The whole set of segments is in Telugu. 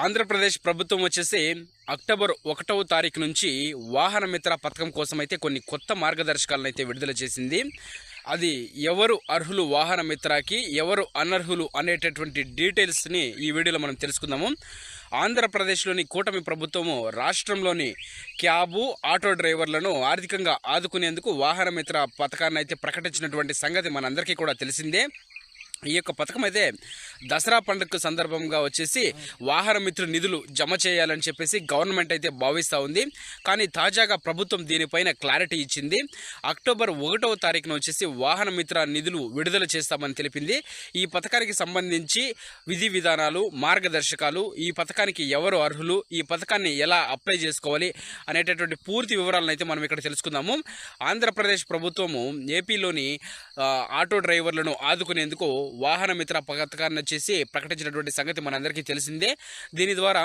ఆంధ్రప్రదేశ్ ప్రభుత్వం వచ్చేసి అక్టోబర్ 1వ తారీఖు నుంచి వాహన మిత్ర పథకం కోసం అయితే కొన్ని కొత్త మార్గదర్శకాలను అయితే విడుదల చేసింది. అది ఎవరు అర్హులు వాహన మిత్రకి, ఎవరు అనర్హులు అనేటటువంటి డీటెయిల్స్ని ఈ వీడియోలో మనం తెలుసుకుందాము. ఆంధ్రప్రదేశ్లోని కూటమి ప్రభుత్వము రాష్ట్రంలోని క్యాబు, ఆటో డ్రైవర్లను ఆర్థికంగా ఆదుకునేందుకు వాహన మిత్ర పథకాన్ని అయితే ప్రకటించినటువంటి సంగతి మనందరికీ కూడా తెలిసిందే. ఈ యొక్క పథకం అయితే దసరా పండుగ సందర్భంగా వచ్చేసి వాహన మిత్ర నిధులు జమ చేయాలని చెప్పేసి గవర్నమెంట్ అయితే భావిస్తూ ఉంది. కానీ తాజాగా ప్రభుత్వం దీనిపైన క్లారిటీ ఇచ్చింది. అక్టోబర్ 1వ తారీఖున వచ్చేసి వాహన మిత్ర నిధులు విడుదల చేస్తామని తెలిపింది. ఈ పథకానికి సంబంధించి విధి విధానాలు, మార్గదర్శకాలు, ఈ పథకానికి ఎవరు అర్హులు, ఈ పథకాన్ని ఎలా అప్లై చేసుకోవాలి అనేటటువంటి పూర్తి వివరాలను అయితే మనం ఇక్కడ తెలుసుకుందాము. ఆంధ్రప్రదేశ్ ప్రభుత్వము ఏపీలోని ఆటో డ్రైవర్లను ఆదుకునేందుకు వాహన మిత్ర పథకాన్ని వచ్చేసి ప్రకటించినటువంటి సంగతి మనందరికీ తెలిసిందే. దీని ద్వారా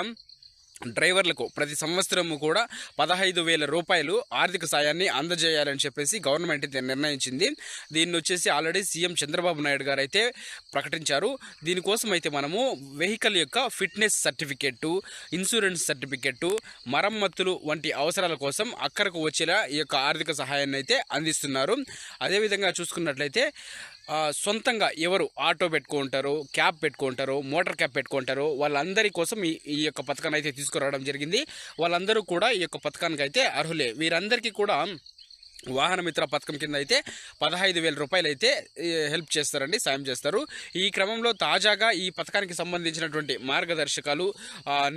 డ్రైవర్లకు ప్రతి సంవత్సరము కూడా 15,000 రూపాయలు ఆర్థిక సాయాన్ని అందజేయాలని చెప్పేసి గవర్నమెంట్ అయితే నిర్ణయించింది. దీన్ని వచ్చేసి ఆల్రెడీ సీఎం చంద్రబాబు నాయుడు గారు అయితే ప్రకటించారు. దీనికోసం అయితే మనము వెహికల్ యొక్క ఫిట్నెస్ సర్టిఫికెట్టు, ఇన్సూరెన్స్ సర్టిఫికెట్టు, మరమ్మతులు వంటి అవసరాల కోసం అక్కడకు వచ్చేలా ఈ యొక్క ఆర్థిక సహాయాన్ని అయితే అందిస్తున్నారు. అదేవిధంగా చూసుకున్నట్లయితే సొంతంగా ఎవరు ఆటో పెట్టుకుంటారో, క్యాబ్ పెట్టుకుంటారో, మోటార్ క్యాబ్ పెట్టుకుంటారో వాళ్ళందరి కోసం ఈ యొక్క పథకాన్ని అయితే తీసుకురావడం జరిగింది. వాళ్ళందరూ కూడా ఈ యొక్క పథకానికి అయితే అర్హులే. వీరందరికీ కూడా వాహన మిత్ర పథకం కింద అయితే 15,000 రూపాయలు అయితే హెల్ప్ చేస్తారండి, సాయం చేస్తారు. ఈ క్రమంలో తాజాగా ఈ పథకానికి సంబంధించినటువంటి మార్గదర్శకాలు,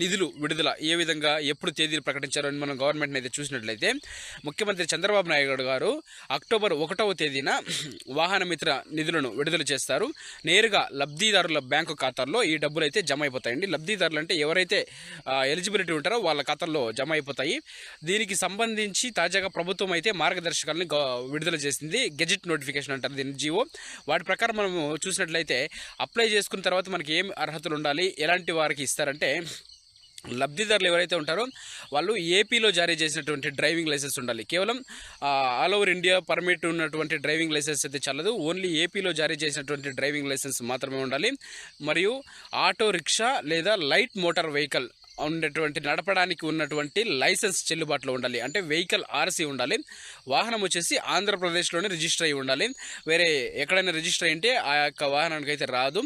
నిధులు విడుదల ఏ విధంగా ఎప్పుడు తేదీలు ప్రకటించారో అని మనం గవర్నమెంట్ని అయితే చూసినట్లయితే ముఖ్యమంత్రి చంద్రబాబు నాయుడు గారు అక్టోబర్ 1వ తేదీన వాహన మిత్ర నిధులను విడుదల చేస్తారు. నేరుగా లబ్ధిదారుల బ్యాంకు ఖాతాల్లో ఈ డబ్బులు అయితే జమ అయిపోతాయండి. లబ్ధిదారులు అంటే ఎవరైతే ఎలిజిబిలిటీ ఉంటారో వాళ్ళ ఖాతాల్లో జమ అయిపోతాయి. దీనికి సంబంధించి తాజాగా ప్రభుత్వం అయితే మార్గదర్శకాలని విడుదల చేసింది. గెజిట్ నోటిఫికేషన్ అంటారు దీన్ని, జీవో. వాటి ప్రకారం మనము చూసినట్లయితే అప్లై చేసుకున్న తర్వాత మనకి ఏం అర్హతలు ఉండాలి, ఎలాంటి వారికి ఇస్తారంటే లబ్ధిదారులు ఎవరైతే ఉంటారో వాళ్ళు ఏపీలో జారీ చేసినటువంటి డ్రైవింగ్ లైసెన్స్ ఉండాలి. కేవలం ఆల్ ఓవర్ ఇండియా పర్మిట్ ఉన్నటువంటి డ్రైవింగ్ లైసెన్స్ అయితే చల్లదు. ఓన్లీ ఏపీలో జారీ చేసినటువంటి డ్రైవింగ్ లైసెన్స్ మాత్రమే ఉండాలి. మరియు ఆటో రిక్షా లేదా లైట్ మోటార్ వెహికల్ ఉన్నటువంటి నడపడానికి ఉన్నటువంటి లైసెన్స్ చెల్లుబాటులో ఉండాలి. అంటే వెహికల్ ఆర్సీ ఉండాలి. వాహనం వచ్చేసి ఆంధ్రప్రదేశ్లోనే రిజిస్టర్ అయి ఉండాలి. వేరే ఎక్కడైనా రిజిస్టర్ అయింటే ఆ యొక్క వాహనానికి అయితే రాదు.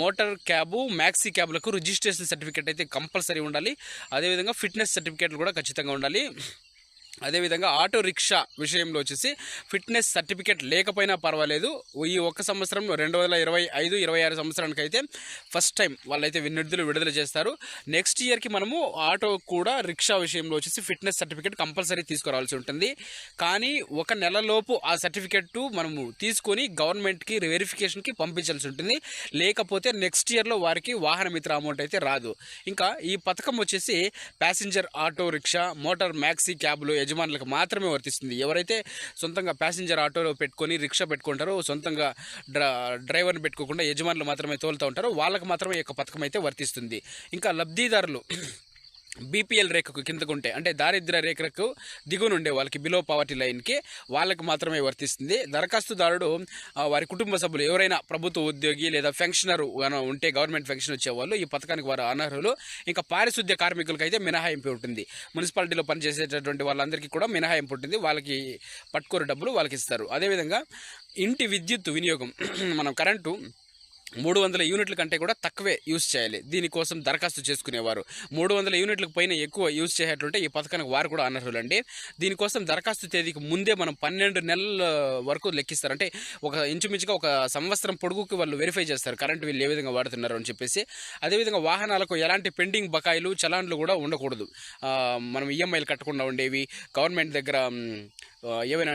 మోటార్ క్యాబు, మ్యాక్సీ క్యాబ్లకు రిజిస్ట్రేషన్ సర్టిఫికేట్ అయితే కంపల్సరీ ఉండాలి. అదేవిధంగా ఫిట్నెస్ సర్టిఫికేట్లు కూడా ఖచ్చితంగా ఉండాలి. అదేవిధంగా ఆటో రిక్షా విషయంలో వచ్చేసి ఫిట్నెస్ సర్టిఫికేట్ లేకపోయినా పర్వాలేదు. ఈ ఒక్క సంవత్సరం 2025-26 సంవత్సరానికి అయితే ఫస్ట్ టైం వాళ్ళైతే నిధులు విడుదల చేస్తారు. నెక్స్ట్ ఇయర్కి మనము ఆటో కూడా రిక్షా విషయంలో వచ్చేసి ఫిట్నెస్ సర్టిఫికేట్ కంపల్సరీ తీసుకురావాల్సి ఉంటుంది. కానీ ఒక నెలలోపు ఆ సర్టిఫికేట్ మనము తీసుకొని గవర్నమెంట్కి వెరిఫికేషన్కి పంపించాల్సి ఉంటుంది. లేకపోతే నెక్స్ట్ ఇయర్లో వారికి వాహన మిత్ర అమౌంట్ అయితే రాదు. ఇంకా ఈ పథకం వచ్చేసి passenger auto rickshaw, motor maxi క్యాబ్లు యజమానులకు మాత్రమే వర్తిస్తుంది. ఎవరైతే సొంతంగా ప్యాసింజర్ ఆటోలో పెట్టుకొని రిక్షా పెట్టుకుంటారో, సొంతంగా డ్రైవర్ని పెట్టుకోకుండా యజమానులు మాత్రమే తోలుతూ ఉంటారో వాళ్ళకు మాత్రమే ఈ యొక్క పథకం అయితే వర్తిస్తుంది. ఇంకా లబ్ధిదారులు బీపీఎల్ రేఖకు కిందకు ఉంటే, అంటే దారిద్ర్య రేఖకు దిగువన ఉండే వాళ్ళకి, బిలో పవర్టీ లైన్కి వాళ్ళకి మాత్రమే వర్తిస్తుంది. దరఖాస్తుదారుడు వారి కుటుంబ సభ్యులు ఎవరైనా ప్రభుత్వ ఉద్యోగి లేదా పెన్షనర్ ఉంటే, గవర్నమెంట్ పెన్షన్ వచ్చేవాళ్ళు ఈ పథకానికి వారు అనర్హులు. ఇంకా పారిశుద్ధ్య కార్మికులకు అయితే మినహాయింపు ఉంటుంది. మున్సిపాలిటీలో పనిచేసేటటువంటి వాళ్ళందరికీ కూడా మినహాయింపు ఉంటుంది. వాళ్ళకి పట్టుకోరు డబ్బులు వాళ్ళకి ఇస్తారు. అదేవిధంగా ఇంటి విద్యుత్ వినియోగం మనం కరెంటు 300 యూనిట్ల కంటే కూడా తక్కువే యూజ్ చేయాలి. దీనికోసం దరఖాస్తు చేసుకునేవారు 300 యూనిట్లకు పైన ఎక్కువ యూజ్ చేసేట్లుంటే ఈ పథకానికి వారు కూడా అనర్హులండి. దీనికోసం దరఖాస్తు తేదీకి ముందే మనం 12 నెలల వరకు లెక్కిస్తారు. అంటే ఒక ఇంచుమించుగా ఒక సంవత్సరం పొడుగుకి వాళ్ళు వెరిఫై చేస్తారు కరెంటు వీళ్ళు ఏ విధంగా వాడుతున్నారు అని చెప్పేసి. అదేవిధంగా వాహనాలకు ఎలాంటి పెండింగ్ బకాయిలు, చలాన్లు కూడా ఉండకూడదు. మనం ఈఎంఐలు కట్టకుండా ఉండేవి, గవర్నమెంట్ దగ్గర ఏవైనా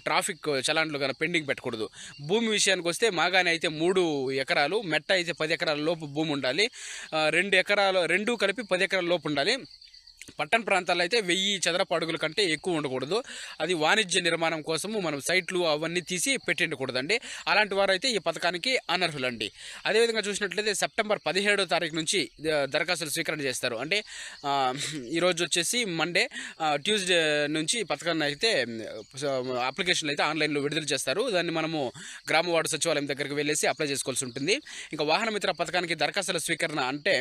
ట్రాఫిక్ చలాన్లు కానీ పెండింగ్ పెట్టకూడదు. భూమి విషయానికి వస్తే మాగానే అయితే 3 ఎకరాలు, మెట్ట అయితే 10 ఎకరాల లోపు భూమి ఉండాలి. 2 ఎకరాలు, 2 కలిపి 10 ఎకరాల లోపు ఉండాలి. పట్టణ ప్రాంతాల్లో అయితే 1000 చదరపు అడుగుల కంటే ఎక్కువ ఉండకూడదు. అది వాణిజ్య నిర్మాణం కోసము మనం సైట్లు అవన్నీ తీసి పెట్టిండకూడదండి. అలాంటి వారు అయితే ఈ పథకానికి అనర్హులండి. అదేవిధంగా చూసినట్లయితే సెప్టెంబర్ 17వ తారీఖు నుంచి దరఖాస్తులు స్వీకరణ చేస్తారు. అంటే ఈరోజు వచ్చేసి మండే, ట్యూస్డే నుంచి ఈ పథకాన్ని అయితే అప్లికేషన్లు అయితే ఆన్లైన్లో విడుదల చేస్తారు. దాన్ని మనము గ్రామ వార్డు సచివాలయం దగ్గరికి వెళ్ళేసి అప్లై చేసుకోవాల్సి ఉంటుంది. ఇంకా వాహన మిత్ర పథకానికి దరఖాస్తుల స్వీకరణ అంటే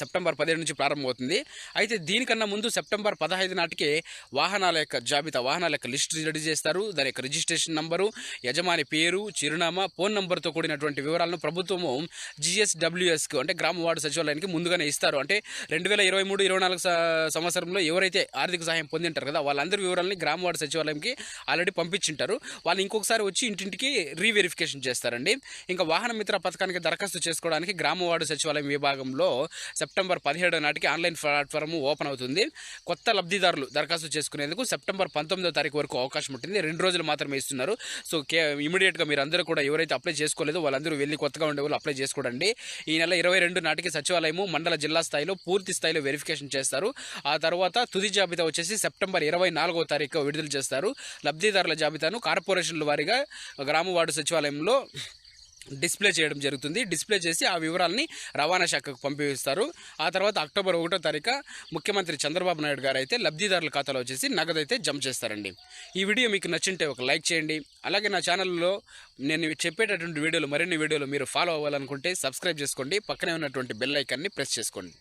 సెప్టెంబర్ 17 నుంచి ప్రారంభమవుతుంది. అయితే దీనికన్నా ముందు సెప్టెంబర్ 15 నాటికే వాహనాల యొక్క జాబితా, వాహనాల యొక్క లిస్ట్ రెడీ చేస్తారు. దాని యొక్క రిజిస్ట్రేషన్ నంబరు, యజమాని పేరు, చిరునామా, ఫోన్ నంబర్తో కూడినటువంటి వివరాలను ప్రభుత్వము GSWSకు అంటే గ్రామ వార్డు సచివాలయానికి ముందుగానే ఇస్తారు. అంటే 2023-24 సంవత్సరంలో ఎవరైతే ఆర్థిక సహాయం పొందింటారు కదా వాళ్ళందరి వివరాలని గ్రామ వార్డు సచివాలయంకి ఆల్రెడీ పంపించింటారు. వాళ్ళు ఇంకొకసారి వచ్చి ఇంటింటికి రీవెరిఫికేషన్ చేస్తారండి. ఇంకా వాహన మిత్ర పథకానికి దరఖాస్తు చేసుకోవడానికి గ్రామ వార్డు సచివాలయం విభాగంలో సెప్టెంబర్ 17 నాటికి ఆన్లైన్ ప్లాట్ఫామ్ ఓపెన్ అవుతుంది. కొత్త లబ్ధిదారులు దరఖాస్తు చేసుకునేందుకు సెప్టెంబర్ 19వ తారీఖు వరకు అవకాశం ఉంటుంది. 2 రోజులు మాత్రమే ఇస్తున్నారు. సో ఇమీడియట్గా మీరు అందరూ కూడా ఎవరైతే అప్లై చేసుకోలేదో వాళ్ళందరూ వెళ్ళి కొత్తగా ఉండే వాళ్ళు అప్లై చేసుకోండి. ఈ నెల 22 నాటికి సచివాలయము మండల జిల్లా స్థాయిలో పూర్తి స్థాయిలో వెరిఫికేషన్ చేస్తారు. ఆ తర్వాత తుది జాబితా వచ్చేసి సెప్టెంబర్ 24వ తారీఖు విడుదల చేస్తారు. లబ్ధిదారుల జాబితాను కార్పొరేషన్ల వారీగా గ్రామ వార్డు సచివాలయంలో డిస్ప్లే చేయడం జరుగుతుంది. డిస్ప్లే చేసి ఆ వివరాలని రవాణా శాఖకు పంపిస్తారు. ఆ తర్వాత అక్టోబర్ 1వ తారీఖు ముఖ్యమంత్రి చంద్రబాబు నాయుడు గారు అయితే లబ్ధిదారుల ఖాతాలో వచ్చేసి నగదైతే జమ చేస్తారండి. ఈ వీడియో మీకు నచ్చింటే ఒక లైక్ చేయండి. అలాగే నా ఛానల్లో నేను చెప్పేటటువంటి వీడియోలు, మరిన్ని వీడియోలు మీరు ఫాలో అవ్వాలనుకుంటే సబ్స్క్రైబ్ చేసుకోండి. పక్కనే ఉన్నటువంటి బెల్ ఐకాన్ని ప్రెస్ చేసుకోండి.